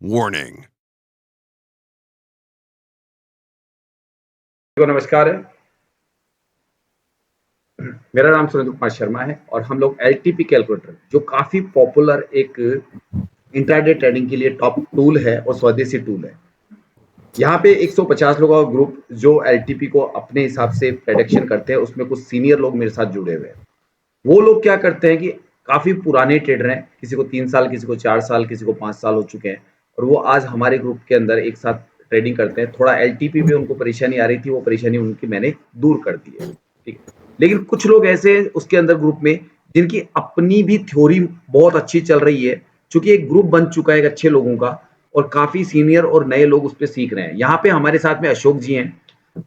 Warning. को नमस्कार है। मेरा नाम सुरेंद्र कुमार शर्मा है और हम लोग एलटीपी कैलकुलेटर जो काफी पॉपुलर एक इंट्राडे ट्रेडिंग के लिए टॉप टूल है और स्वदेशी टूल है। यहाँ पे 150 लोगों का ग्रुप जो एलटीपी को अपने हिसाब से प्रेडिक्शन करते हैं, उसमें कुछ सीनियर लोग मेरे साथ जुड़े हुए हैं। वो लोग क्या करते हैं कि काफी पुराने ट्रेडर हैं, किसी को 3 साल, किसी को 4 साल, किसी को 5 साल हो चुके हैं और वो आज हमारे ग्रुप के अंदर एक साथ ट्रेडिंग करते हैं। थोड़ा एलटीपी में उनको परेशानी आ रही थी, वो परेशानी उनकी मैंने दूर कर दी है। ठीक है, लेकिन कुछ लोग ऐसे हैं उसके अंदर ग्रुप में जिनकी अपनी भी थ्योरी बहुत अच्छी चल रही है, चूंकि एक ग्रुप बन चुका है एक अच्छे लोगों का और काफी सीनियर और नए लोग उस पर सीख रहे हैं। यहाँ पे हमारे साथ में अशोक जी हैं।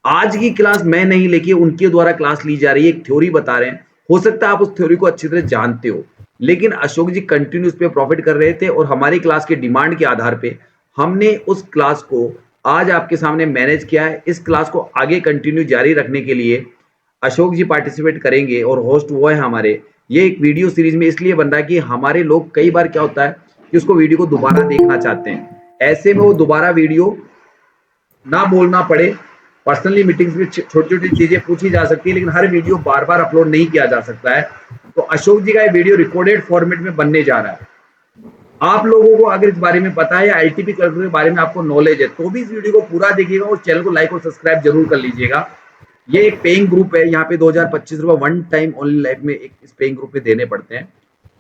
आज की क्लास मैं नहीं लेके उनके द्वारा क्लास ली जा रही है, एक थ्योरी बता रहे हैं। हो सकता है आप उस थ्योरी को अच्छी तरह जानते हो, लेकिन अशोक जी कंटिन्यू उस पे प्रॉफिट कर रहे थे और हमारी क्लास के डिमांड के आधार पे हमने उस क्लास को आज आपके सामने मैनेज किया है। इस क्लास को आगे कंटिन्यू जारी रखने के लिए अशोक जी पार्टिसिपेट करेंगे और होस्ट वो है हमारे। ये एक वीडियो सीरीज में इसलिए बन रहा है कि हमारे लोग कई बार क्या होता है कि उसको वीडियो को दोबारा देखना चाहते हैं, ऐसे में वो दोबारा वीडियो ना बोलना पड़े। पर्सनली मीटिंग्स में छोटी छोटी चीजें पूछी जा सकती है, लेकिन हर वीडियो बार बार अपलोड नहीं किया जा सकता है। तो अशोक जी का ये वीडियो रिकॉर्डेड फॉर्मेट में बनने जा रहा है। आप लोगों को अगर इस बारे में पता है या एलटीपी कैलकुलेटर के बारे में आपको नॉलेज है तो भी इस वीडियो को पूरा देखिएगा और चैनल को लाइक और सब्सक्राइब जरूर कर लीजिएगा। ये एक पेइंग ग्रुप है, यहाँ पे 2025 वन टाइम ओनली लाइफ में एक इस पेइंग ग्रुप में देने पड़ते हैं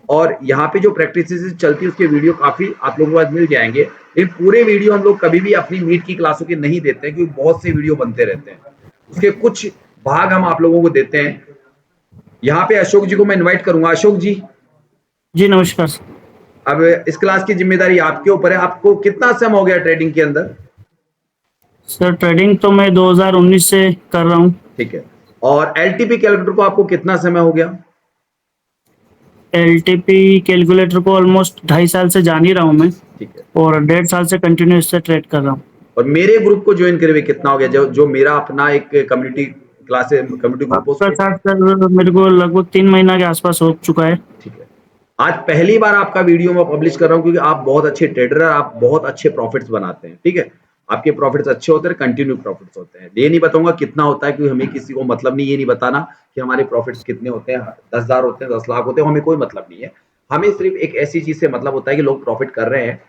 और यहाँ पे जो प्रैक्टिस चलती है उसके वीडियो काफी आप लोगों को आज मिल जाएंगे। लेकिन पूरे वीडियो हम लोग कभी भी अपनी मीट की क्लासों के नहीं देते हैं, क्योंकि बहुत से वीडियो बनते रहते हैं, उसके कुछ भाग हम आप लोगों को देते हैं। यहाँ पे अशोक जी को मैं इन्वाइट करूंगा। अशोक जी जी नमस्कार। अब इस क्लास की जिम्मेदारी आपके ऊपर है। आपको कितना समय हो गया ट्रेडिंग के अंदर? सर ट्रेडिंग तो मैं 2019 से कर रहा हूँ। ठीक है, और एलटीपी कैलकुलेटर को आपको कितना समय हो गया? एलटीपी कैलकुलेटर को ऑलमोस्ट 2.5 साल से जान ही रहा हूँ मैं। ठीक है, और 1.5 साल से कंटिन्यू इससे ट्रेड कर रहा हूँ। और मेरे ग्रुप को ज्वाइन करे हुए कितना हो गया? जो मेरा अपना एक कम्युनिटी क्लास कम्युनिटी ग्रुप आपका साथ सर मेरे को लगभग 3 महीना के आसपास हो चुका है। ठीक है, आज पहली बार आपका वीडियो मैं पब्लिश कर रहा हूं क्योंकि आप बहुत अच्छे ट्रेडर हैं, आप बहुत अच्छे प्रॉफिट्स बनाते हैं। ठीक है, आपके प्रॉफिट्स अच्छे होते हैं, कंटिन्यू प्रॉफिट्स होते हैं। ये नहीं बताऊंगा कितना होता है क्योंकि हमें किसी को मतलब नहीं, ये नहीं बताना कि हमारे प्रॉफिट्स कितने होते हैं, 10,000 होते हैं, 10 लाख होते हैं, हमें कोई मतलब नहीं है। हमें सिर्फ एक ऐसी चीज से मतलब होता है कि लोग प्रॉफिट कर रहे हैं।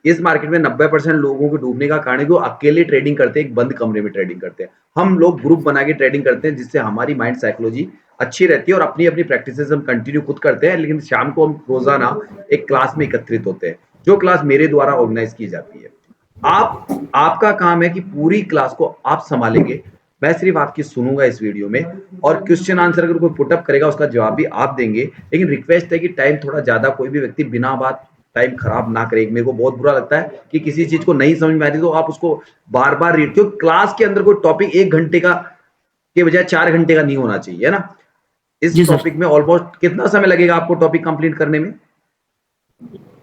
इस मार्केट में 90% लोगों को डूबने का कारण है कि वो अकेले ट्रेडिंग करते हैं, एक बंद कमरे में ट्रेडिंग करते हैं। हम लोग ग्रुप बना के ट्रेडिंग करते हैं जिससे हमारी माइंड साइकोलॉजी अच्छी रहती है और अपनी अपनी प्रैक्टिसेस हम कंटिन्यू खुद करते हैं। लेकिन शाम को हम रोजाना एक क्लास में एकत्रित होते हैं, जो क्लास मेरे द्वारा ऑर्गेनाइज की जाती है। आपका काम है कि पूरी क्लास को आप संभालेंगे, मैं सिर्फ आपकी सुनूंगा इस वीडियो में और क्वेश्चन आंसर अगर कोई पुटअप करेगा उसका जवाब भी आप देंगे। लेकिन रिक्वेस्ट है कि टाइम थोड़ा ज्यादा, कोई भी व्यक्ति बिना बात टाइम खराब ना करे। मेरे को बहुत बुरा लगता है कि किसी चीज को नहीं समझ में आती तो आप उसको बार बार रीड, क्योंकि क्लास के अंदर कोई टॉपिक 1 घंटे का के बजाय 4 घंटे का नहीं होना चाहिए, है ना। इस टॉपिक में ऑलमोस्ट कितना समय लगेगा आपको टॉपिक कंप्लीट करने में?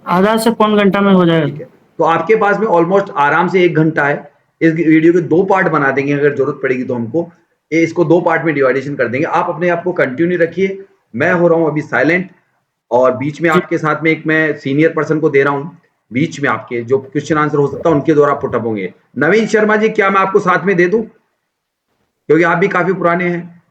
आधा से पौन घंटा में हो जाएगा। ठीक है, तो आपके पास में ऑलमोस्ट आराम से 1 घंटा है। इस वीडियो के 2 पार्ट बना देंगे, अगर जरूरत पड़ेगी तो हमको इसको 2 पार्ट में डिवाइडेशन कर देंगे। आप अपने आप को कंटिन्यू रखिए। मैं हो रहा हूं अभी साइलेंट और बीच में आपके साथ में एक मैं सीनियर पर्सन को दे रहा हूं, बीच में आपके जो क्वेश्चन आंसर हो सकता है उनके द्वारा पुटअप होंगे। नवीन शर्मा जी, क्या मैं आपको साथ में दे दूं, क्योंकि आप भी काफी पुराने हैं?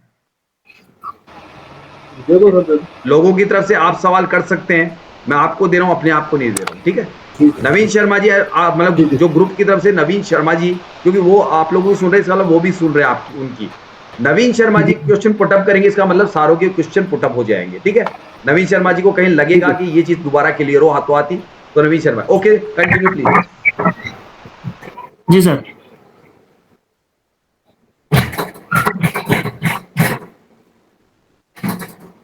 लोगों की तरफ से आप सवाल कर सकते हैं, मैं आपको दे रहा हूं, अपने आप को नहीं दे रहा हूं। ठीक है, नवीन शर्मा जी, मतलब जो ग्रुप की तरफ से नवीन शर्मा जी, क्योंकि वो आप लोगों को सुन रहे हैं, इसका मतलब वो भी सुन रहे हैं आप उनकी। नवीन शर्मा जी क्वेश्चन पुटअप करेंगे, इसका मतलब सारों के क्वेश्चन पुटअप हो जाएंगे। ठीक है, नवीन शर्मा जी को कहीं लगेगा कि ये चीज दोबारा क्लियर हो हाथों हाथी तो Naveen Sharma, okay continue please. जी सर।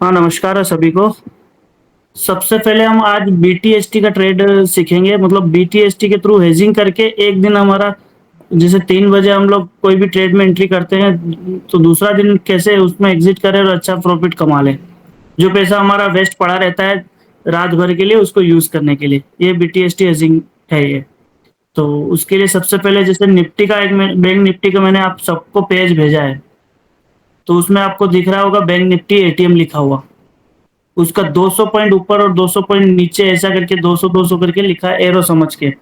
हाँ नमस्कार है सभी को। सबसे पहले हम आज बीटीएसटी का ट्रेड सीखेंगे। मतलब बीटीएसटी के थ्रू हेजिंग करके एक दिन हमारा, जैसे 3 बजे हम लोग कोई भी ट्रेड में एंट्री करते हैं तो दूसरा दिन कैसे उसमें एग्जिट करें और अच्छा प्रॉफिट कमा लें। जो पैसा हमारा वेस्ट पड़ा रहता है रात भर के लिए, उसको यूज करने के लिए, ये बीटीएसटी हेजिंग है ये। तो उसके लिए सबसे पहले जैसे निफ्टी का एक बैंक निफ्टी का मैंने आप सबको पेज भेजा है, तो उसमें आपको दिख रहा होगा बैंक निफ्टी एटीएम लिखा हुआ। उसका 200 पॉइंट ऊपर और 200 पॉइंट नीचे ऐसा करके 200 200 करके लिखा है एरो समझ के।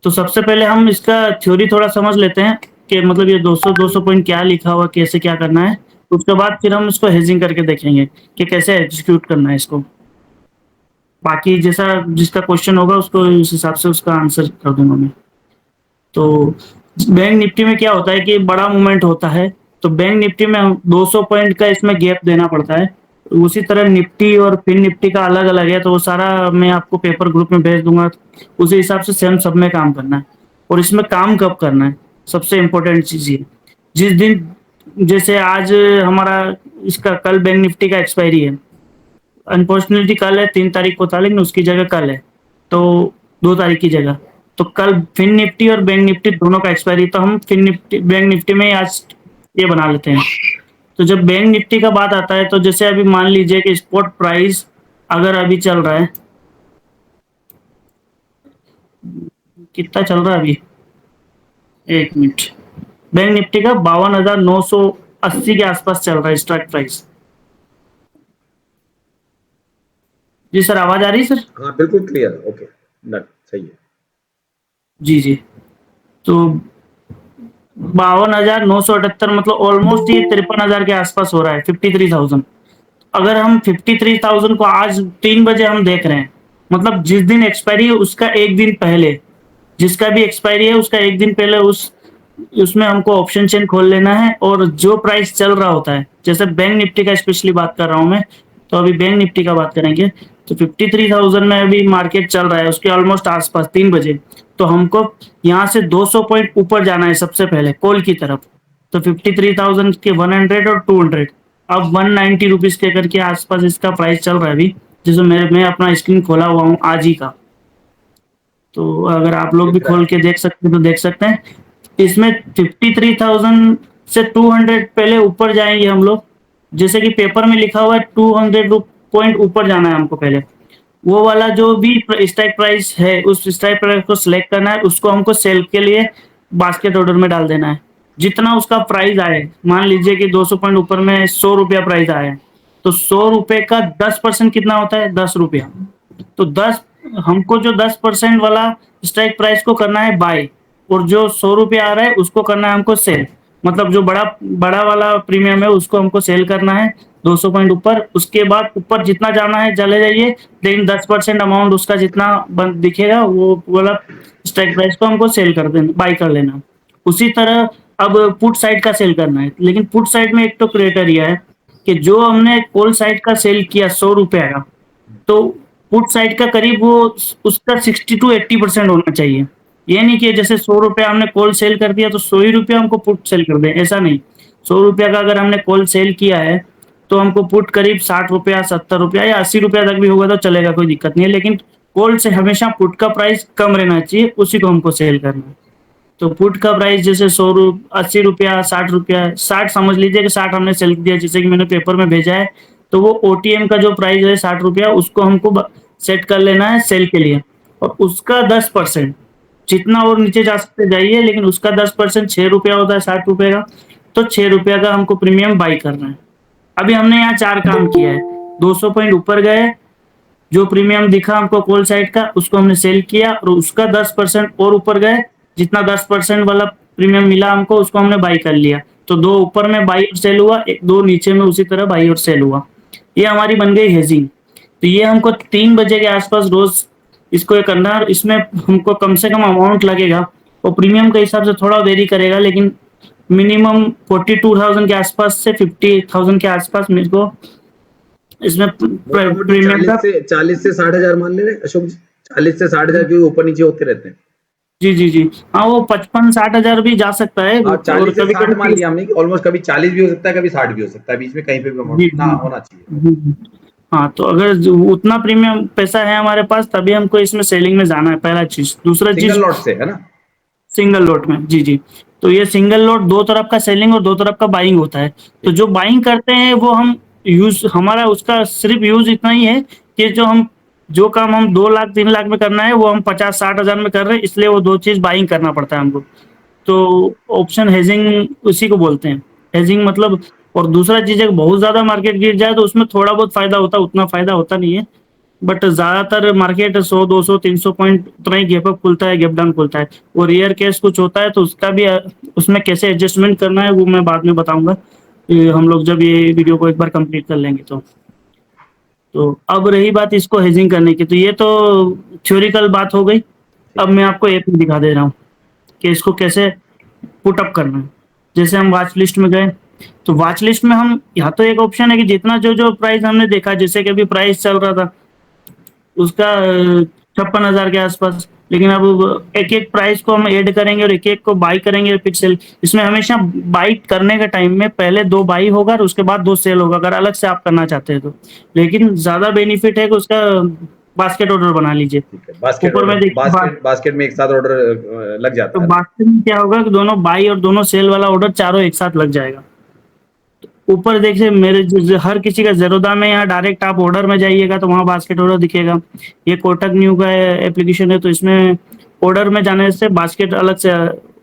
तो सबसे पहले हम इसका थ्योरी थोड़ा समझ लेते हैं कि मतलब ये 200 पॉइंट क्या लिखा हुआ, कैसे क्या करना है। उसके बाद फिर हम इसको हेजिंग करके देखेंगे कि कैसे एग्जीक्यूट करना है इसको। बाकी जैसा जिसका क्वेश्चन होगा उसको उस हिसाब से उसका आंसर कर दूंगा मैं। तो बैंक निफ्टी में क्या होता है कि बड़ा मूवमेंट होता है, तो बैंक निफ्टी में हम 200 पॉइंट का इसमें गैप देना पड़ता है। उसी तरह निफ्टी और फिन निफ्टी का अलग अलग है, तो वो सारा मैं आपको पेपर ग्रुप में भेज दूंगा। उसी हिसाब से सेम सब में काम करना है। और इसमें काम कब करना है, सबसे इम्पोर्टेंट चीज ये, जिस दिन, जैसे आज हमारा इसका कल बैंक निफ्टी का एक्सपायरी है, अनफॉर्चुनेटली कल है, 3 तारीख को था, लेकिन उसकी जगह कल है, तो 2 तारीख की जगह। तो कल फिन निफ्टी और बैंक निफ्टी दोनों का एक्सपायरी, तो हम फिन निफ्टी बैंक निफ्टी में ही आज ये बना लेते हैं। तो जब बैंक निफ्टी का बात आता है, तो जैसे अभी मान लीजिए कि स्पॉट प्राइस अगर अभी चल रहा है, कितना चल रहा है अभी, 1 मिनट, बैंक निफ्टी का 52,980 के आसपास चल रहा है स्ट्राइक प्राइस। जी सर, आवाज आ रही है सर? हाँ बिल्कुल क्लियर, ओके डन, सही है। जी जी। तो 52,978, मतलब ऑलमोस्ट ये 53,000 के आसपास हो रहा है, 53,000। अगर हम 53,000 को आज 3 बजे हम देख रहे हैं, मतलब जिस दिन एक्सपायरी है उसका एक दिन पहले, जिसका भी एक्सपायरी है उसका एक दिन पहले उसमें हमको ऑप्शन चेन खोल लेना है, और जो प्राइस चल रहा होता है, जैसे बैंक निफ्टी का स्पेशली बात कर रहा हूं मैं, तो अभी बैंक निफ्टी का बात करेंगे। तो 53,000 में अभी मार्केट चल रहा है, उसके ऑलमोस्ट आसपास 3 बजे। तो हमको यहाँ से 200 पॉइंट ऊपर जाना है सबसे पहले कॉल की तरफ। तो 53,000 के 100 और 200, अब 190 रुपीज के करके आसपास इसका प्राइस चल रहा है अभी, जिसमें मैं अपना स्क्रीन खोला हुआ हूँ आज ही का। तो अगर आप लोग भी दिख रहा खोल है। के देख सकते हैं तो देख सकते हैं। इसमें 53,000 से 200 पहले ऊपर जाएंगे हम लोग। जैसे कि पेपर में लिखा हुआ है 200 पॉइंट ऊपर जाना है हमको पहले। वो वाला जो भी स्ट्राइक प्राइस है, उस स्ट्राइक प्राइस को सिलेक्ट करना है, उसको हमको सेल के लिए बास्केट ऑर्डर में डाल देना है। जितना उसका प्राइस आए, मान लीजिए कि 200 पॉइंट ऊपर में 100 रुपया प्राइस आया है, तो 100 रुपए का 10% कितना होता है, 10 रुपया। तो 10, हमको जो 10% वाला स्ट्राइक प्राइस को करना है बाय, और जो 100 रुपया आ रहा है उसको करना है हमको सेल। मतलब जो बड़ा बड़ा वाला प्रीमियम है उसको हमको सेल करना है 200 पॉइंट ऊपर। उसके बाद ऊपर जितना जाना है चले जाइए, लेकिन 10% अमाउंट उसका जितना दिखेगा वो वाला स्ट्राइक प्राइस को हमको सेल कर देना, बाई कर लेना। उसी तरह अब पुट साइड का सेल करना है, लेकिन पुट साइड में एक तो क्राइटेरिया है कि जो हमने कॉल साइड का सेल किया 100 रुपया का, तो पुट साइड का करीब वो उसका 60 to 80% होना चाहिए। ये नहीं कि जैसे 100 रुपया हमने कॉल सेल कर दिया तो 100 ही रुपया हमको पुट सेल कर दें, ऐसा नहीं। 100 रुपया का अगर हमने कॉल सेल किया है, तो हमको पुट करीब 60 रुपया, 70 रुपया या 80 रुपया तक भी होगा तो चलेगा, कोई दिक्कत नहीं है। लेकिन कॉल से हमेशा पुट का प्राइस कम रहना चाहिए, उसी को हमको सेल करना है। तो पुट का प्राइस जैसे 80 रुपया, 60 रुपया, 60 समझ लीजिए कि 60 हमने सेल दिया, जैसे कि मैंने पेपर में भेजा है। तो वो ओटीएम का जो प्राइस है 60 रुपया, उसको हमको सेट कर लेना है सेल के लिए। और उसका 10%, जितना और नीचे जा सकते जाइए, लेकिन उसका 10% 6 रुपया होता है 60 रुपये का। तो 6 रुपया का हमको प्रीमियम बाई करना है। अभी हमने यहाँ 4 काम किया है। 200 पॉइंट ऊपर गए, जो प्रीमियम दिखा हमको कॉल साइड का उसको हमने सेल किया, और उसका 10% और ऊपर गए, जितना 10% वाला प्रीमियम मिला हमको उसको हमने बाई कर लिया। तो 2 ऊपर में बाई और सेल हुआ, 2 नीचे में उसी तरह बाई और सेल हुआ। ये हमारी बन गई हेजिंग। तो ये हमको 3 बजे के आसपास रोज इसको ये करना है, और इसमें हमको कम से कम अमाउंट लगेगा, और प्रीमियम के हिसाब से थोड़ा वेरी करेगा, लेकिन मिनिमम 42,000 के आसपास से 50,000 के आसपास मेरे को इसमें मोटा मोटी प्रीमियम का। 40 से 60,000 मान ले रहे अशोक जी, 40 से 60,000 के ऊपर नीचे होते रहते हैं। जी जी जी। हाँ, वो 55-60 हजार भी जा सकता है, हाँ, और 40 से कभी 60 मान कभी। लिया हमने कि ऑलमोस्ट कभी 40 भी हो सकता है, कभी 60 भी हो सकता है, बीच में कहीं पे भी अमाउंट जी इतना जी होना चाहिए। जी जी। हाँ, तो अगर उतना प्रीमियम पैसा है हमारे पास, तभी हमको इसमें सेलिंग में जाना है, पहला चीज। दूसरा सिंगल चीज, लॉट से है ना। सिंगल लोट में। जी जी। तो ये सिंगल लोट, 2 तरफ का सेलिंग और 2 तरफ का बाइंग होता है। तो जो बाइंग करते हैं वो हम यूज, हमारा उसका सिर्फ यूज इतना ही है कि जो काम हम 2 लाख 3 लाख में करना है, वो हम 50-60 हजार में कर रहे हैं, इसलिए वो 2 चीज बाइंग करना पड़ता है हमको। तो ऑप्शन हेजिंग उसी को बोलते हैं, हेजिंग मतलब। और दूसरा चीज है, बहुत ज्यादा मार्केट गिर जाए तो उसमें थोड़ा बहुत फायदा होता है, उतना फायदा होता नहीं है। बट ज्यादातर मार्केट 100 200 300 पॉइंट उतना ही गैप अप खुलता है, गैप डाउन खुलता है। वो रेयर केस कुछ होता है तो उसका भी उसमें कैसे एडजस्टमेंट करना है वो मैं बाद में बताऊंगा, ये हम लोग जब ये वीडियो को एक बार कंप्लीट कर लेंगे तो अब रही बात इसको हेजिंग करने की, तो ये तो थ्योरिकल बात हो गई। अब मैं आपको ऐप में दिखा दे रहा हूँ कि इसको कैसे पुट अप करना है। जैसे हम वॉच लिस्ट में गए, तो वॉच लिस्ट में हम यहाँ तो एक ऑप्शन है कि जितना जो जो प्राइस हमने देखा, जैसे कि अभी प्राइस चल रहा था उसका 56,000 के आसपास, लेकिन अब एक एक प्राइस को हम ऐड करेंगे और एक एक को बाई करेंगे पिक्सल। इसमें हमेशा बाई करने के टाइम में पहले 2 बाई होगा और उसके बाद 2 सेल होगा, अगर अलग से आप करना चाहते हैं तो। लेकिन ज्यादा बेनिफिट है कि उसका बास्केट ऑर्डर बना लीजिए। ठीक है, बास्केट ऊपर में ऑर्डर, देखिए बास्केट में एक साथ ऑर्डर लग जाता तो है ना? बास्केट में क्या होगा कि दोनों बाई और दोनों सेल वाला ऑर्डर चारों एक साथ लग जाएगा। ऊपर देखिए मेरे हर किसी का ज़ेरोधा में, यहाँ डायरेक्ट आप ऑर्डर में जाइएगा तो वहाँ बास्केट ऑर्डर दिखेगा। ये कोटक न्यू का एप्लीकेशन है तो इसमें ऑर्डर में जाने से बास्केट अलग से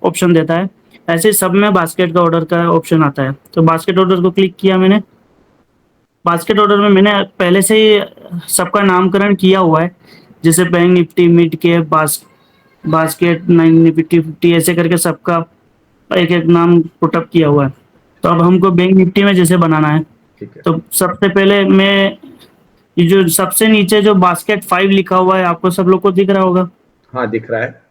ऑप्शन देता है। ऐसे ही सब में बास्केट का ऑर्डर का ऑप्शन आता है। तो बास्केट ऑर्डर को क्लिक किया मैंने। बास्केट ऑर्डर में मैंने पहले से ही सबका नामकरण किया हुआ है, जैसे bank Nifty, mid cap, basket 9 Nifty 50 ऐसे करके सबका एक एक नाम पुटअप किया हुआ है। तो अब हमको बैंक निफ्टी में जैसे बनाना है, ठीक है। तो सबसे पहले मैं ये जो सबसे नीचे जो बास्केट 5 लिखा हुआ है आपको सब लोग को दिख रहा होगा, हाँ, दिख रहा है।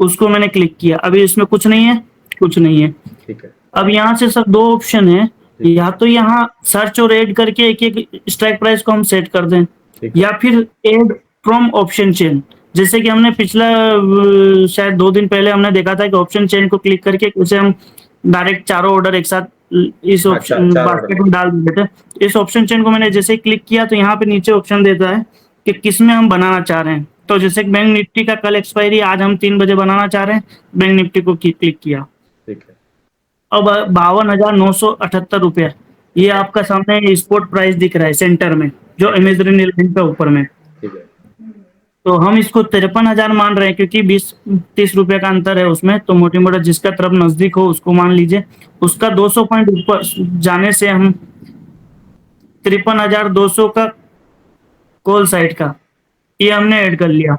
उसको मैंने क्लिक किया। अभी इसमें कुछ नहीं है, कुछ नहीं है। ठीक है। अब यहाँ से सब 2 ऑप्शन है, या तो यहाँ सर्च और ऐड करके एक एक स्ट्राइक प्राइस को हम सेट कर दें, ठीक है। या फिर ऐड फ्रॉम ऑप्शन चेन, जैसे कि हमने पिछला शायद 2 दिन पहले हमने देखा था कि ऑप्शन चेन को क्लिक करके उसे हम डायरेक्ट चारों ऑर्डर एक साथ इस हाँ, ऑप्शन चार बास्केट ऑर्डर। में डाल देते थे। इस ऑप्शन चेन को मैंने जैसे ही क्लिक किया तो यहाँ पे नीचे ऑप्शन देता है कि किस में हम बनाना चाह रहे हैं। तो जैसे बैंक निफ्टी का कल एक्सपायरी, आज हम 3 बजे बनाना चाह रहे हैं, बैंक निफ्टी को क्लिक किया। ठीक है। अब 52,978 रुपया ये आपका सामने स्पॉट प्राइस दिख रहा है सेंटर में, जो अमेजन लाइन पे ऊपर में। ठीक है। तो हम इसको 53,000 मान रहे हैं क्योंकि 20-30 रुपए का अंतर है उसमें, तो मोटी मोटा जिसका तरफ नजदीक हो उसको मान लीजिए। उसका 200 पॉइंट ऊपर जाने से हम 53,200 का कॉल साइड का ये हमने ऐड कर लिया।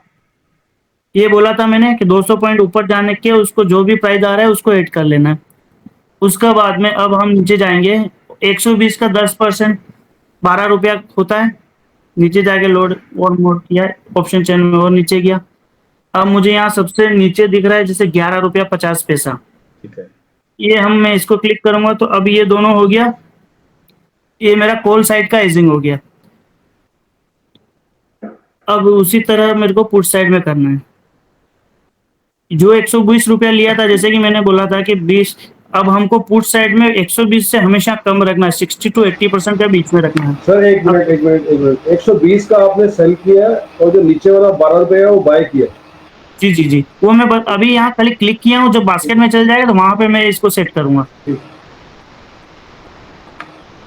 ये बोला था मैंने कि 200 पॉइंट ऊपर जाने के उसको जो भी प्राइस आ रहा है उसको ऐड कर लेना है। उसका बाद में अब हम नीचे जाएंगे, 120 का 10% 12 रुपया होता है। नीचे जाके लोड और मोड किया, ऑप्शन चेन में और नीचे गया। अब मुझे यहाँ सबसे नीचे दिख रहा है जैसे 11 रुपया 50 पैसा। ठीक है। ये मैं इसको क्लिक करूंगा तो अब ये दोनों हो गया, ये मेरा कॉल साइड का एजिंग हो गया। अब उसी तरह मेरे को पुट साइड में करना है। जो 120 रुपया लिया था, जैसे कि मैंने बोला था कि 20, अब हमको पुट साइड में 120 से हमेशा कम रखना है, 60 to 80% के बीच में रखना है। सर एक मिनट 120 का आपने सेल किया और जो नीचे वाला 12 रुपए है वो बाय किया। जी जी जी, वो मैं अभी यहाँ खाली क्लिक किया हूँ, जब बास्केट में चल जाएगा तो वहां पे मैं इसको सेट करूंगा।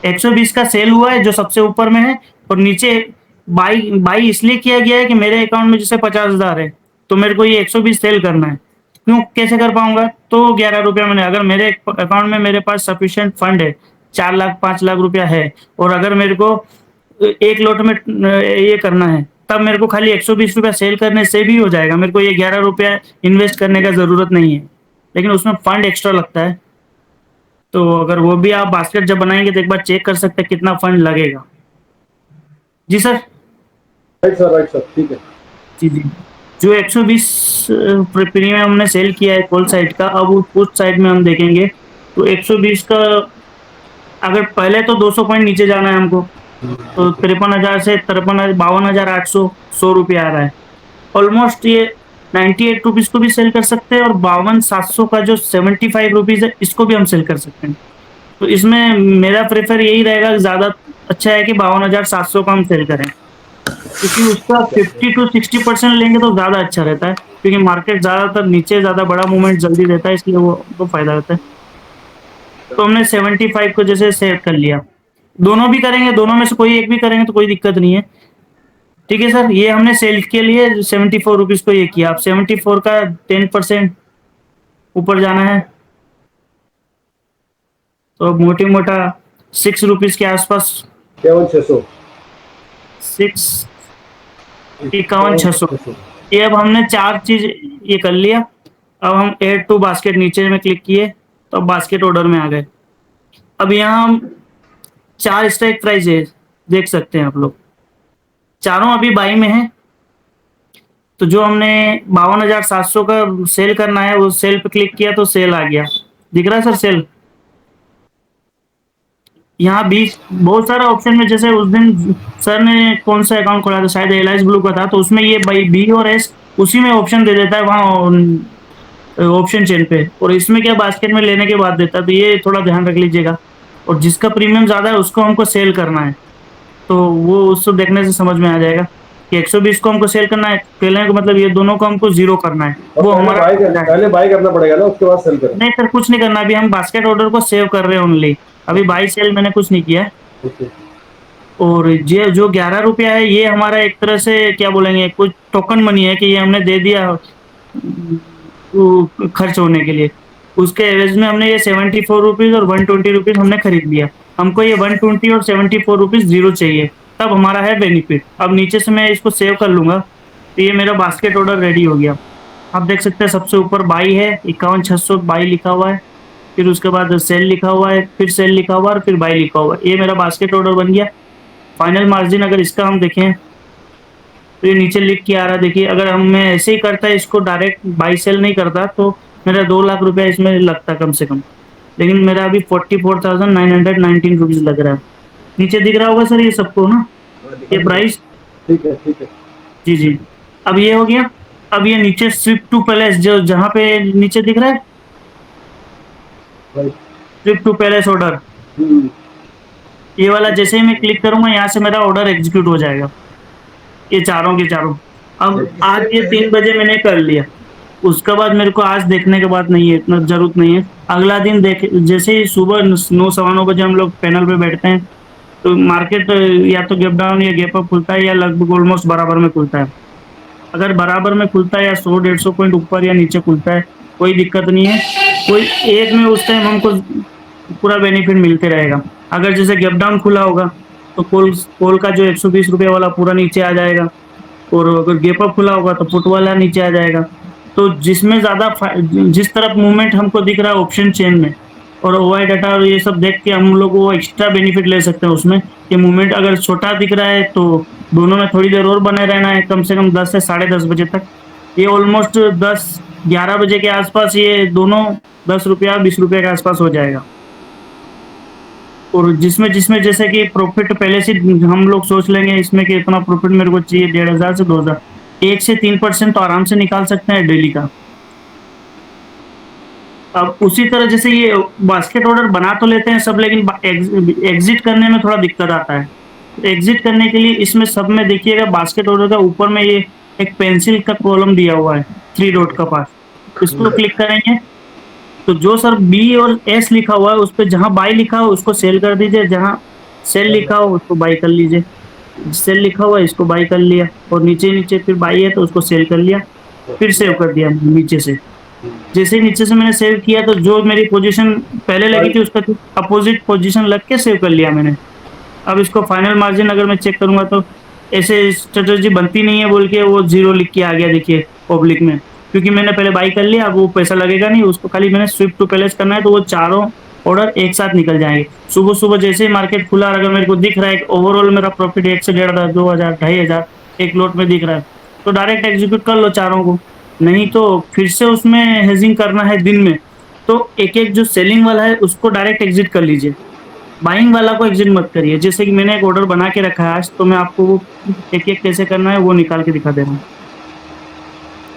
120 का सेल हुआ है जो सबसे ऊपर में है, और नीचे बाई इसलिए किया गया है कि मेरे अकाउंट में जैसे 50,000 है तो मेरे को ये 120 सेल करना है। क्यों, कैसे कर पाऊंगा, तो 11 रुपया मैंने, अगर मेरे अकाउंट में मेरे पास सफिशिएंट फंड है, 4 लाख 5 लाख रुपया है, और अगर मेरे को एक लोट में ये करना है, तब मेरे को खाली 120 रुपया सेल करने से भी हो जाएगा। मेरे को ये 11 रुपया इन्वेस्ट करने का जरूरत नहीं है, लेकिन उसमें फंड एक्स्ट्रा लगता है। तो अगर वो भी आप बास्केट जब बनाएंगे तो एक बार चेक कर सकते हैं कितना फंड लगेगा। जी सर। राइट सर, ठीक है। जी जी, जो 120 प्रीमियम हमने सेल किया है कॉल साइड का, अब उस साइड में हम देखेंगे तो 120 का, अगर पहले तो 200 पॉइंट नीचे जाना है हमको, तो 53,000 से 52,800 100 रुपया आ रहा है। ऑलमोस्ट ये 98 रुपीज को भी सेल कर सकते हैं, और 52,700 का जो 75 रुपीज है इसको भी हम सेल कर सकते हैं। तो इसमें मेरा प्रेफर यही रहेगा, ज्यादा अच्छा है कि 52,700 का हम सेल करें, क्योंकि उसका 50 to 60% लेंगे तो ज्यादा अच्छा रहता है, क्योंकि मार्केट ज्यादातर नीचे ज्यादा बड़ा मूवमेंट जल्दी देता है, इसलिए वो फायदा होता है। तो हमने 75 को जैसे सेव कर लिया। दोनों भी करेंगे, दोनों में से कोई एक भी करेंगे तो कोई दिक्कत नहीं है। ठीक है सर, ये हमने सेल के लिए 74 रुपीज को ये किया। अब 74 का 10% ऊपर जाना है, तो मोटी मोटा 6 रुपीज के आसपास, 6,600 6 51,600। ये अब हमने 4 चीज ये कर लिया। अब हम ऐड टू बास्केट नीचे में क्लिक किए तो अब बास्केट ऑर्डर में आ गए। अब यहाँ हम 4 स्ट्राइक प्राइस है, देख सकते हैं आप लोग, चारों अभी बाई में है। तो जो हमने 52,700 का सेल करना है वो सेल पे क्लिक किया तो सेल आ गया, दिख रहा है सर सेल। यहाँ बीच बहुत सारा ऑप्शन में, जैसे उस दिन सर ने कौन सा अकाउंट खोला था, शायद एलाइज ब्लू का था, तो उसमें ये बी और एस उसी में ऑप्शन दे देता है वहाँ ऑप्शन चेन पे, और इसमें क्या बास्केट में लेने के बाद देता है। तो ये थोड़ा ध्यान रख लीजिएगा। और जिसका प्रीमियम ज़्यादा है उसको हमको सेल करना है, तो वो उसको देखने से समझ में आ जाएगा कि 120 को हमको सेल करना है, कहने का मतलब ये दोनों को हमको 0 करना है, वो हमारा पहले बाय करना पड़ेगा ना, उसके बाद सेल करना। नहीं सर, कुछ नहीं करना। अभी हम बास्केट ऑर्डर को सेव कर रहे हैं ओनली, अभी बाई सेल मैंने कुछ नहीं किया है। ओके। और ये जो 11 रुपया है ये हमारा एक तरह से क्या बोलेंगे, कुछ टोकन मनी है कि ये हमने दे दिया खर्च होने के लिए। उसके एवज में हमने ये 74 रुपीज़ और 120 रुपीज़ हमने खरीद लिया। हमको ये 120 और 74 रुपीज़ 0 चाहिए, तब हमारा है बेनिफिट। अब नीचे से मैं इसको सेव कर लूँगा तो ये मेरा बास्केट ऑर्डर रेडी हो गया। आप देख सकते हैं सबसे ऊपर बाई है, 51,600 बाई लिखा हुआ है, फिर उसके बाद सेल लिखा हुआ है, फिर सेल लिखा हुआ है और फिर बाई लिखा हुआ है। ये मेरा बास्केट ऑर्डर बन गया। फाइनल मार्जिन अगर इसका हम देखें तो ये नीचे लिख के आ रहा है, देखिए। अगर हम मैं ऐसे ही करता, इसको डायरेक्ट बाई सेल नहीं करता तो मेरा 2 लाख रुपया इसमें लगता कम से कम, लेकिन मेरा अभी 44,919 रुपीज़ लग रहा है। नीचे दिख रहा होगा सर ये सबको ना, ये प्राइस। ठीक है, ठीक है जी जी, अब ये हो गया। अब ये नीचे स्विफ्ट टू पैलेस, जो जहाँ पे नीचे दिख रहा है भाई। स्विफ्ट टू पैलेस ऑर्डर, ये वाला जैसे ही मैं क्लिक करूंगा यहाँ से मेरा ऑर्डर एग्जीक्यूट हो जाएगा, ये चारों के चारों। अब आज ये 3 बजे मैंने कर लिया, उसके बाद मेरे को आज देखने के बाद नहीं है, इतना जरूरत नहीं है। अगला दिन देख, जैसे ही सुबह 9 सवा 9 बजे हम लोग पैनल पे बैठते हैं तो मार्केट या तो गैप डाउन या गैप अप खुलता है या लगभग ऑलमोस्ट बराबर में खुलता है। अगर बराबर में खुलता है या 100-150 पॉइंट ऊपर या नीचे खुलता है कोई दिक्कत नहीं है, कोई एक में उस टाइम हमको पूरा बेनिफिट मिलते रहेगा। अगर जैसे गैप डाउन खुला होगा तो कॉल का जो 120 रुपये वाला पूरा नीचे आ जाएगा, और अगर गैप अप खुला होगा तो पुट वाला नीचे आ जाएगा। तो जिसमें ज़्यादा जिस तरफ मूवमेंट हमको दिख रहा है ऑप्शन चेन में और ओवाई डाटा और ये सब देख के हम लोग वो एक्स्ट्रा बेनिफिट ले सकते हैं उसमें, कि मूवमेंट अगर छोटा दिख रहा है तो दोनों में थोड़ी देर और बने रहना है, कम से कम 10 से 10:30 बजे तक। ये ऑलमोस्ट 10-11 बजे के आसपास ये दोनों 10 रुपया 20 रुपये के आसपास हो जाएगा। और जिसमें जिसमें जैसे कि प्रॉफिट पहले से हम लोग सोच लेंगे इसमें कि इतना प्रॉफिट मेरे को चाहिए 1,500 से 2,000, 1 से 3% तो आराम से निकाल सकते हैं डेली का। अब उसी तरह जैसे ये बास्केट ऑर्डर बना तो लेते हैं सब, लेकिन एग्जिट करने में थोड़ा दिक्कत आता है। एग्जिट करने के लिए इसमें सब में देखिएगा बास्केट ऑर्डर का ऊपर में ये एक पेंसिल का कॉलम दिया हुआ है 3 डॉट का पास, इसको क्लिक करेंगे तो जो सर बी और एस लिखा हुआ है उस पर जहाँ बाई लिखा हो उसको सेल कर दीजिए, जहाँ सेल लिखा हो उसको बाई कर लीजिए। सेल लिखा हुआ है इसको बाई कर लिया, और नीचे नीचे फिर बाई है तो उसको सेल कर लिया, फिर सेव कर दिया नीचे से। जैसे ही नीचे से मैंने सेव किया तो जो मेरी पोजीशन पहले लगी थी उसका अपोजिट पोजीशन लग के सेव कर लिया मैंने। अब इसको फाइनल मार्जिन अगर मैं चेक करूंगा तो ऐसे स्ट्रेटजी बनती नहीं है बोल के वो 0 लिख के आ गया, देखिए पब्लिक में, क्योंकि मैंने पहले बाई कर लिया। अब वो पैसा लगेगा नहीं, उसको खाली मैंने स्विफ्ट टू पैलेस करना है तो वो चारों ऑर्डर एक साथ निकल जाएंगे। सुबह सुबह जैसे ही मार्केट खुला अगर मेरे को दिख रहा है ओवरऑल मेरा प्रॉफिट 1 से 1,500, 2,000, 2,500 एक लोट में दिख रहा है तो डायरेक्ट एग्जीक्यूट कर लो चारों को। नहीं तो फिर से उसमें हेजिंग करना है दिन में तो एक एक जो सेलिंग वाला है उसको डायरेक्ट एग्जिट कर लीजिए, बाइंग वाला को एग्जिट मत करिए। जैसे कि मैंने एक ऑर्डर बना के रखा है आज, तो मैं आपको वो एक एक कैसे करना है वो निकाल के दिखा दे रहा हूँ।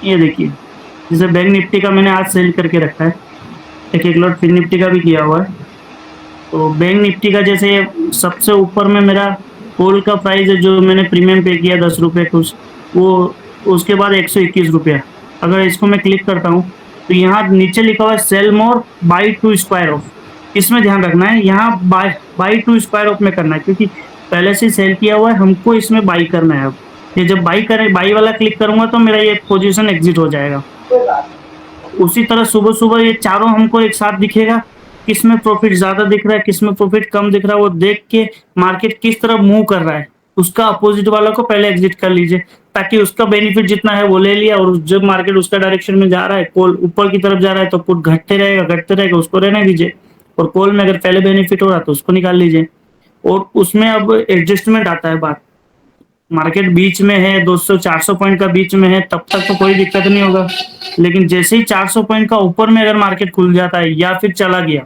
ये देखिए, जैसे बैंक निफ्टी का मैंने आज सेल करके रखा है, एक एक लॉट फिन निफ्टी का भी किया हुआ है। तो बैंक निफ्टी का जैसे सबसे ऊपर में मेरा कॉल का प्राइस है जो मैंने प्रीमियम पे किया 10 रुपये कुछ, वो उसके बाद 121 रुपया। अगर इसको मैं क्लिक करता हूँ तो यहाँ नीचे लिखा हुआ है sell more by two square of, इसमें ध्यान रखना है यहाँ बाई टू स्क्वायर ऑफ में करना है, क्योंकि पहले से सेल किया हुआ है, हमको इसमें बाई करना है। अब ये जब बाई वाला क्लिक करूंगा तो मेरा ये पोजीशन एग्जिट हो जाएगा। उसी तरह सुबह सुबह ये चारों हमको एक साथ दिखेगा, किसमें प्रॉफिट ज्यादा दिख रहा है किसमें प्रॉफिट कम दिख रहा है, वो देख के मार्केट किस तरफ मूव कर रहा है उसका अपोजिट वाला को पहले एग्जिट कर लीजिए, ताकि उसका बेनिफिट जितना है वो ले लिया, और जब मार्केट उसका डायरेक्शन में जा रहा है, कॉल ऊपर की तरफ जा रहा है, तो पुट घटते रहेगा, उसको रहने दीजिए। और कॉल में अगर पहले बेनिफिट हो रहा है तो उसको निकाल लीजिए। और उसमें अब एडजस्टमेंट आता है बात, मार्केट बीच में है 200-400 पॉइंट का बीच में है, तब तक तो कोई दिक्कत नहीं होगा। लेकिन जैसे ही 400 पॉइंट का ऊपर में अगर मार्केट खुल जाता है या फिर चला गया,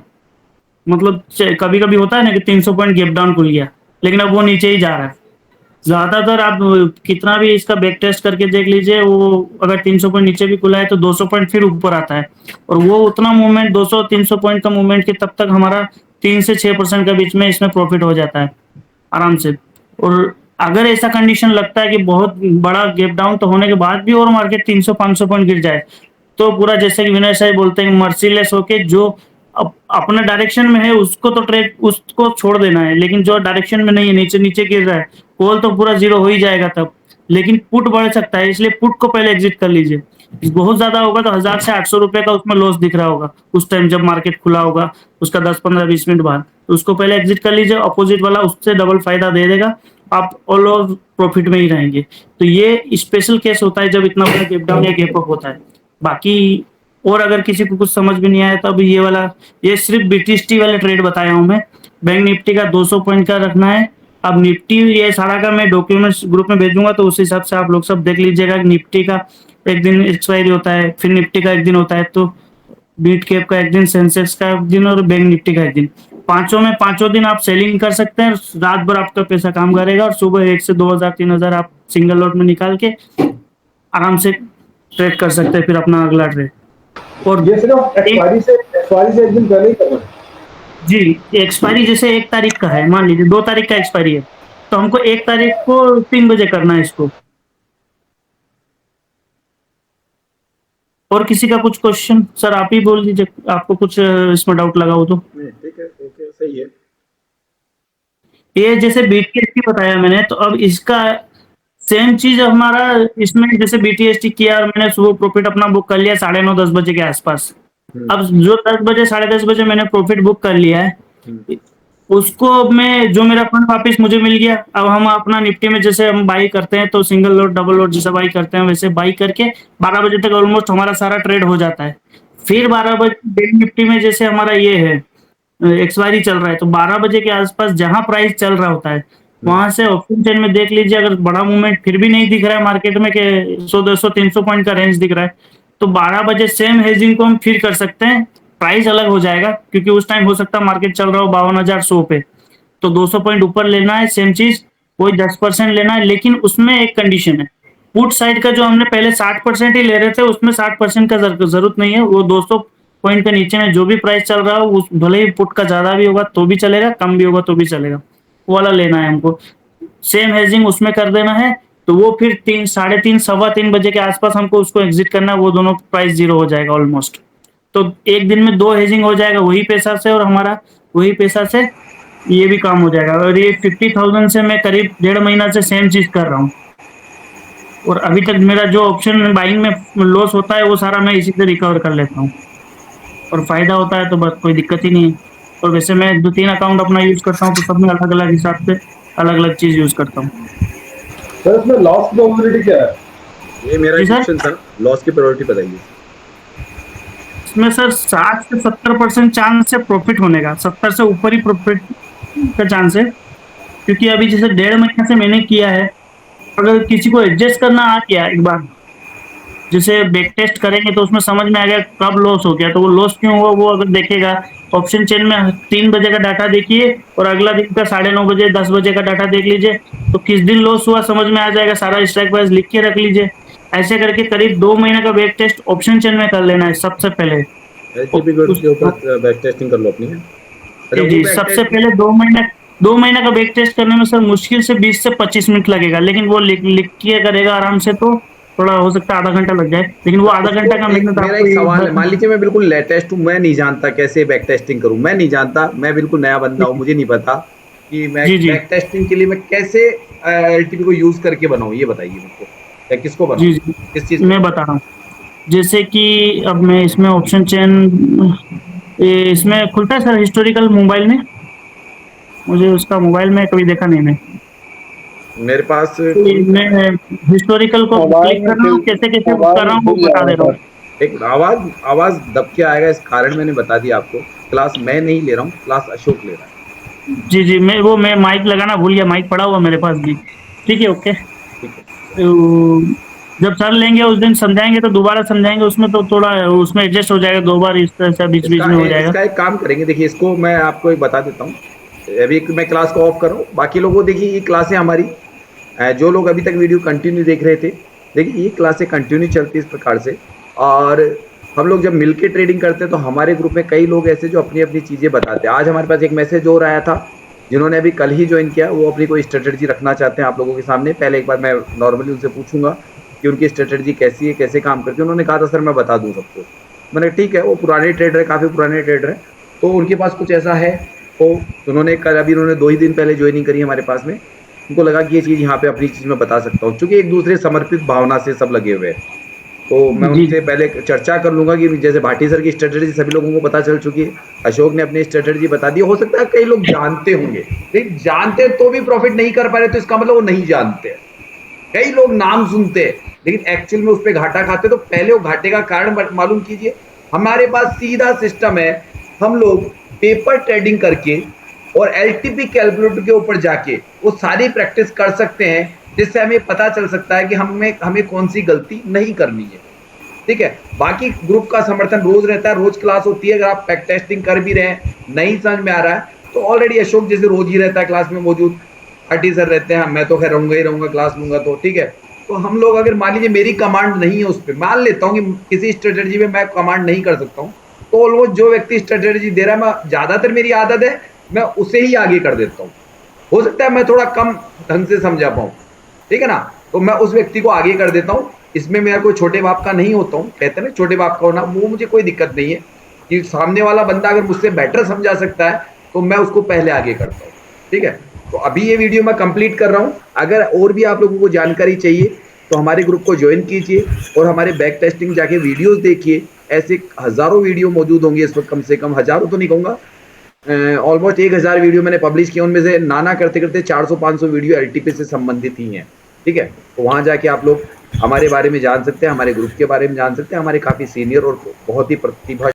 मतलब कभी कभी होता है ना कि 300 पॉइंट गैप डाउन खुल गया, लेकिन अब वो नीचे ही जा रहा है। ज्यादातर आप कितना भी इसका बैक टेस्ट करके देख लीजिए, वो अगर 300 पॉइंट नीचे भी खुला है तो 200 पॉइंट फिर ऊपर आता है। और वो उतना मूवमेंट 200-300 पॉइंट का मूवमेंट के तब तक हमारा 3 से 6% का बीच में इसमें प्रॉफिट हो जाता है आराम से। और अगर ऐसा कंडीशन लगता है कि बहुत बड़ा गैप डाउन तो होने के बाद भी और मार्केट 300-500 पॉइंट गिर जाए, तो पूरा जैसे कि विनय साहब बोलते हैं मर्सीलेस होके जो अपना डायरेक्शन में है उसको तो ट्रेड उसको छोड़ देना है, लेकिन जो डायरेक्शन में नहीं है, नीचे नीचे गिर रहा है, कॉल तो पूरा जीरो हो ही जाएगा तब। लेकिन पुट बढ़ सकता है, इसलिए पुट को पहले एग्जिट कर लीजिए। बहुत ज्यादा होगा तो 1000 से 800 रुपए का उसमें लॉस दिख रहा होगा उस टाइम जब मार्केट खुला होगा, उसका 10-15-20 मिनट बाद, तो उसको पहले एग्जिट कर लीजिए। अपोजिट वाला उससे डबल फायदा दे देगा, आप ऑल ओवर प्रॉफिट में ही रहेंगे। तो ये स्पेशल केस होता है जब इतना बड़ा गैप डाउन या गैप अप होता है। बाकी और अगर किसी को कुछ समझ में नहीं आया तो अभी ये सिर्फ बीटीएसटी वाले ट्रेड बताया हूँ मैं। बैंक निफ्टी का 200 पॉइंट का रखना है। अब निफ्टी ये सारा का मैं डॉक्यूमेंट्स ग्रुप में भेजूंगा, तो उस हिसाब से आप लोग सब देख लीजिएगा। निफ्टी का एक दिन एक्सपायरी होता है, फिर निफ्टी का एक दिन होता है, तो बीट कैप का एक दिन, सेंसेक्स का एक दिन और बैंक निफ्टी का एक दिन। पांचों में पांचों दिन आप सेलिंग कर सकते हैं, रात भर आपका पैसा काम करेगा और सुबह 1 से 2000-3000 आप सिंगल लॉट में निकाल के आराम से ट्रेड कर सकते हैं फिर अपना अगला ट्रेड। और ये सिर्फ एक्सपायरी से एक दिन पहले ही करना है। जी, एक्सपायरी जैसे 1 तारीख का है, मान लीजिए 2 तारीख का एक्सपायरी है, तो हमको 1 तारीख को 3 बजे करना है इसको। और किसी का कुछ क्वेश्चन सर आप ही बोल दीजिए, आपको कुछ इसमें डाउट लगा हो तो। ठीक है, ओके, सही है। ये जैसे बीटीएसटी बताया मैंने, तो अब इसका सेम चीज हमारा इसमें जैसे बीटीएसटी किया और मैंने सुबह प्रॉफिट अपना बुक कर लिया 9:30-10 बजे के आसपास। अब जो 10 बजे 10:30 बजे मैंने प्रॉफिट बुक कर लिया है, उसको अब मैं जो मेरा फंड वापस मुझे मिल गया, अब हम अपना निफ्टी में जैसे हम बाई करते हैं तो सिंगल लॉट डबल लॉट जैसा बाई करते हैं वैसे बाई करके 12 बजे तक ऑलमोस्ट हमारा सारा ट्रेड हो जाता है। फिर 12 बजे बैंक निफ्टी में जैसे हमारा ये है एक्सपायरी चल रहा है, तो 12 बजे के आसपास जहां प्राइस चल रहा होता है वहां से ऑप्शन चेन में देख लीजिए, अगर बड़ा मूवमेंट फिर भी नहीं दिख रहा है मार्केट में कि 100-200-300 पॉइंट का रेंज दिख रहा है, तो 12 बजे सेम हेजिंग को हम फिर कर सकते हैं। प्राइस अलग हो जाएगा क्योंकि उस टाइम हो सकता है मार्केट चल रहा हो 52,100 पे, तो 200 पॉइंट ऊपर लेना है, सेम चीज वही 10% लेना है। लेकिन उसमें एक कंडीशन है, पुट साइड का जो हमने पहले 60% ही ले रहे थे उसमें 60% का जरूरत नहीं है। वो 200 पॉइंट के नीचे में जो भी प्राइस चल रहा हो उस भले ही पुट का ज्यादा भी होगा तो भी चलेगा, कम भी होगा तो भी चलेगा, वो वाला लेना है हमको। सेम हेजिंग उसमें कर देना है, तो वो फिर 3, 3:30, 3:15 बजे के आसपास हमको उसको एग्जिट करना है, वो दोनों प्राइस जीरो हो जाएगा ऑलमोस्ट। तो एक दिन में 2 हेजिंग हो जाएगा वही पैसा से, और हमारा वही पैसा से ये भी काम हो जाएगा। और ये 50,000 से मैं करीब 1.5 महीना से सेम चीज कर रहा हूँ, और अभी तक मेरा जो ऑप्शन बाइंग में लॉस होता है वो सारा मैं इसी से रिकवर कर लेता हूँ, और फायदा होता है तो बस कोई दिक्कत ही नहीं है। और वैसे मैं 2-3 अकाउंट अपना यूज करता हूँ, तो सब में अलग अलग हिसाब से अलग अलग चीज यूज करता हूँ। सर इसमें लॉस प्रोबेबिलिटी क्या है? ये मेरा जी सर? क्वेश्चन था, लॉस की प्रोबेबिलिटी बताइए। इसमें सर 60 से 70% चांस है प्रॉफिट होने का, 70 से ऊपर ही प्रॉफिट का चांस है। क्योंकि अभी जैसे 1.5 महीने से मैंने किया है, अगर किसी को एडजस्ट करना आ गया एक बार, जैसे बैक टेस्ट करेंगे तो उसमें समझ में आ गया कब लॉस हो गया, तो वो लॉस क्यों हुआ वो अगर देखेगा, ऑप्शन चेन में 3 बजे का डाटा देखिए और अगला दिन का 9:30 बजे 10 बजे का डाटा देख लीजिए, तो किस दिन लॉस हुआ समझ में आ जाएगा। सारा स्ट्राइक प्राइस लिख के रख लीजिए। ऐसे करके करीब 2 महीने का बैक टेस्ट ऑप्शन चेन में कर लेना है सबसे पहले। एलटीपी के ऊपर बैक टेस्टिंग कर लो अपनी है। जी जी, सबसे पहले 2 महीने का बैक टेस्ट करने में सर मुश्किल से 20 से 25 मिनट लगेगा, लेकिन वो लिख के करेगा आराम से तो थोड़ा हो सकता है आधा घंटा लग जाए, लेकिन वो आधा घंटा का मेहनत मेरा एक सवाल है, मान लीजिए मैं बिल्कुल लेटेस्ट हूँ, मैं नहीं जानता कैसे बैक टेस्टिंग करूँ, मैं नहीं जानता, मैं बिल्कुल नया बंदा हूँ, मुझे नहीं पता कि मैं बैक टेस्टिंग के लिए मैं कैसे एलटीपी को यूज करके बनाऊँ, ये बताइए मुझको, या किसको बनाऊँ, जी किस चीज मैं बता रहा हूँ। जैसे कि अब मैं इसमें ऑप्शन चेन इसमें खुलता है सर हिस्टोरिकल मोबाइल में, मुझे उसका मोबाइल में कभी देखा नहीं मैं। मेरे पास मैं हिस्टोरिकल को आवाज क्लिक कर रहा हूँ, कैसे कैसे आवाज कर रहा हूँ वो भूल बता जाएगा दे रहा हूँ। सर। एक आवाज दब के आएगा, इस कारण मैंने बता दिया आपको। क्लास मैं नहीं ले रहा हूँ, क्लास अशोक ले रहा है। जी जी, मैं माइक लगाना भूल गया, माइक पड़ा हुआ मेरे पास भी। ठीक है, ओके। ठीक है। जब सर लेंगे उस दिन समझाएंगे तो दोबारा समझाएंगे, उसमें तो थोड़ा उसमें एडजस्ट हो जाएगा, 2 बार इस तरह से बीच बीच में हो जाएगा। इसका एक काम करेंगे, देखिए इसको मैं आपको एक बता देता हूँ। अभी मैं क्लास को ऑफ कर रहा हूँ, बाकी लोगों को देखिए ये क्लासें हमारी जो लोग अभी तक वीडियो कंटिन्यू देख रहे थे, देखिए ये क्लासें कंटिन्यू चलती है इस प्रकार से। और हम लोग जब मिलके ट्रेडिंग करते हैं तो हमारे ग्रुप में कई लोग ऐसे जो अपनी अपनी चीजें बताते हैं। आज हमारे पास एक मैसेज और आया था, जिन्होंने अभी कल ही ज्वाइन किया, वो अपनी कोई स्ट्रेटेजी रखना चाहते हैं आप लोगों के सामने। पहले एक बार मैं नॉर्मली उनसे पूछूंगा कि उन्होंने स्ट्रेटेजी कैसी है, कैसे काम करती है। उन्होंने कहा था सर मैं बता दूं सबको। मैंने ठीक है, वो पुराने ट्रेडर है, काफी पुराने ट्रेडर है, तो उनके पास कुछ ऐसा है। तो उन्होंने कल, अभी उन्होंने 2 ही दिन पहले ज्वाइनिंग करी हमारे पास में। उनको लगा कि ये चीज यहाँ पे अपनी चीज में बता सकता हूँ, क्योंकि एक दूसरे समर्पित भावना से सब लगे हुए हैं। तो मैं जी उनसे पहले चर्चा कर लूंगा कि जैसे भाटी सर की स्ट्रेटेजी सभी लोगों को पता चल चुकी है, अशोक ने अपनी स्ट्रेटेजी बता दी। हो सकता है कई लोग जानते होंगे, लेकिन जानते तो भी प्रॉफिट नहीं कर पा रहे, तो इसका मतलब वो नहीं जानते। कई लोग नाम सुनते हैं लेकिन एक्चुअल में उस पर घाटा खाते, तो पहले वो घाटे का कारण मालूम कीजिए। हमारे पास सीधा सिस्टम है, हम लोग पेपर ट्रेडिंग करके और एलटीपी कैलकुलेटर के ऊपर जाके वो सारी प्रैक्टिस कर सकते हैं, जिससे हमें पता चल सकता है कि हमें कौन सी गलती नहीं करनी है। ठीक है, बाकी ग्रुप का समर्थन रोज रहता है, रोज क्लास होती है। अगर आप बैक टेस्टिंग कर भी रहे हैं, नहीं समझ में आ रहा है, तो ऑलरेडी अशोक जैसे रोज ही रहता है क्लास में मौजूद, पार्टी सर रहते हैं, मैं तो खैर रहूंगा ही रहूंगा, क्लास लूंगा तो ठीक है। तो हम लोग, अगर मान लीजिए मेरी कमांड नहीं है उस पर, मान लेता हूँ कि किसी स्ट्रेटेजी में मैं कमांड नहीं कर सकता हूँ, तो ऑलमोस्ट जो व्यक्ति स्ट्रेटेजी दे रहा है, मैं ज्यादातर, मेरी आदत है मैं उसे ही आगे कर देता हूँ। हो सकता है मैं थोड़ा कम ढंग से समझा पाऊँ, ठीक है ना, तो मैं उस व्यक्ति को आगे कर देता हूँ। इसमें मेरा कोई छोटे बाप का नहीं होता हूँ, कहते हैं ना छोटे बाप का होना, वो मुझे कोई दिक्कत नहीं है कि सामने वाला बंदा अगर मुझसे बेटर समझा सकता है तो मैं उसको पहले आगे करता हूँ। ठीक है, तो अभी ये वीडियो मैं कंप्लीट कर रहा हूँ। अगर और भी आप लोगों को जानकारी चाहिए तो हमारे ग्रुप को ज्वाइन कीजिए और हमारे बैक टेस्टिंग जाके वीडियोस देखिए। ऐसे हजारों वीडियो मौजूद होंगे इस वक्त, कम से कम हजारों तो नहीं कहूंगा, ऑलमोस्ट 1000 वीडियो मैंने पब्लिश किया, उनमें से नाना करते करते 400-500 वीडियो एलटीपी से संबंधित ही हैं। ठीक है, तो वहां जाके आप लोग हमारे बारे में जान सकते हैं, हमारे ग्रुप के बारे में जान सकते हैं। हमारे काफी सीनियर और बहुत ही प्रतिभा